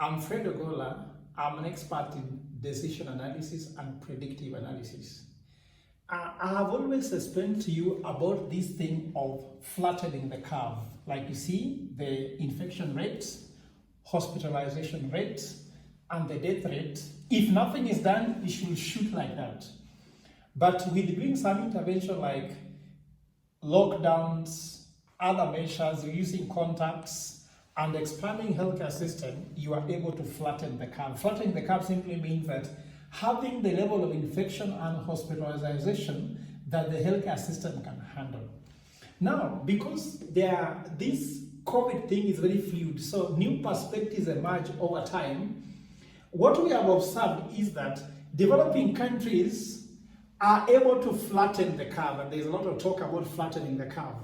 I'm Fred Ogola. I'm an expert in decision analysis and predictive analysis. I have always explained to you about this thing of flattening the curve. Like you see, the infection rates, hospitalization rates, and the death rate. If nothing is done, it should shoot like that. But with doing some intervention like lockdowns, other measures, using contacts, and expanding healthcare system, you are able to flatten the curve. Flattening the curve simply means that having the level of infection and hospitalization that the healthcare system can handle. Now, because this COVID thing is very fluid, so new perspectives emerge over time. What we have observed is that developing countries are able to flatten the curve, and there's a lot of talk about flattening the curve.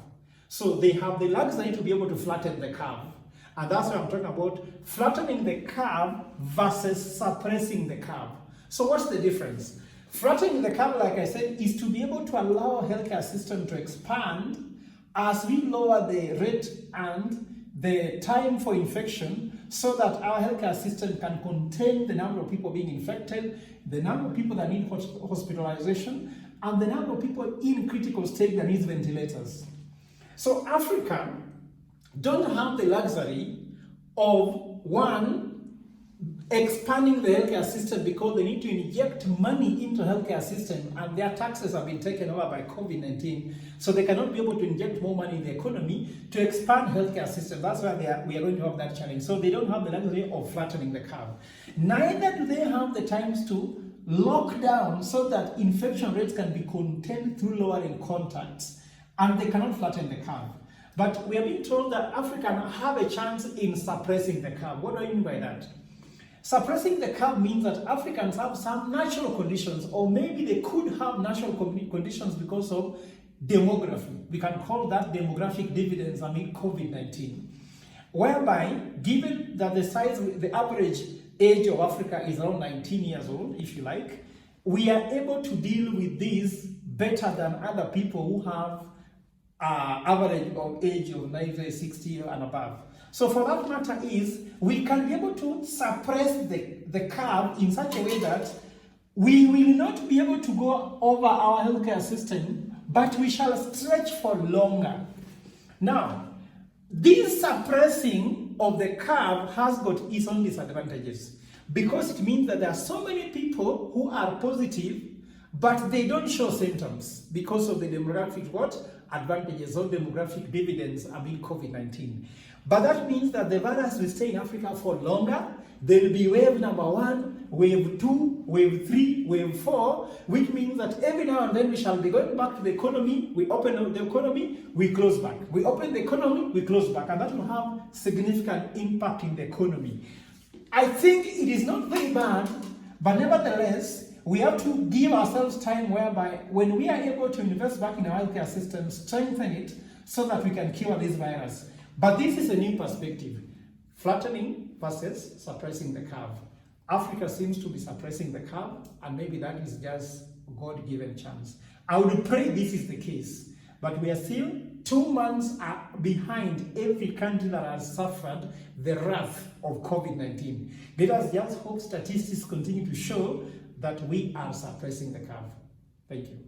So they have the luxury to be able to flatten the curve. And that's why I'm talking about flattening the curve versus suppressing the curve. So what's the difference? Flattening the curve, like I said, is to be able to allow our healthcare system to expand as we lower the rate and the time for infection so that our healthcare system can contain the number of people being infected, the number of people that need hospitalization, and the number of people in critical state that needs ventilators. So Africa don't have the luxury of, one, expanding the healthcare system because they need to inject money into healthcare system and their taxes have been taken over by COVID-19, so they cannot be able to inject more money in the economy to expand healthcare system. That's why we are going to have that challenge. So they don't have the luxury of flattening the curve. Neither do they have the times to lock down so that infection rates can be contained through lowering contacts, and they cannot flatten the curve. But we are being told that Africa have a chance in suppressing the curve. What do I mean by that? Suppressing the curve means that Africans have some natural conditions, or maybe they could have natural conditions because of demography. We can call that demographic dividends amid COVID-19. Whereby, given that the average age of Africa is around 19 years old, if you like, we are able to deal with this better than other people who have average of age of 90, 60 and above. So for that matter is, we can be able to suppress the curve in such a way that we will not be able to go over our healthcare system, but we shall stretch for longer. Now, this suppressing of the curve has got its own disadvantages, because it means that there are so many people who are positive, but they don't show symptoms because of the demographic advantages or demographic dividends amid COVID-19. But that means that the virus will stay in Africa for longer. There will be wave number 1, wave 2, wave 3, wave 4, which means that every now and then we shall be going back to the economy. We open the economy, we close back. We open the economy, we close back. And that will have significant impact in the economy. I think it is not very bad, but nevertheless, we have to give ourselves time whereby when we are able to invest back in our healthcare system, strengthen it so that we can cure this virus. But this is a new perspective. Flattening versus suppressing the curve. Africa seems to be suppressing the curve, and maybe that is just God-given chance. I would pray this is the case, but we are still 2 months behind every country that has suffered the wrath of COVID-19. Let us just hope statistics continue to show that we are suppressing the curve. Thank you.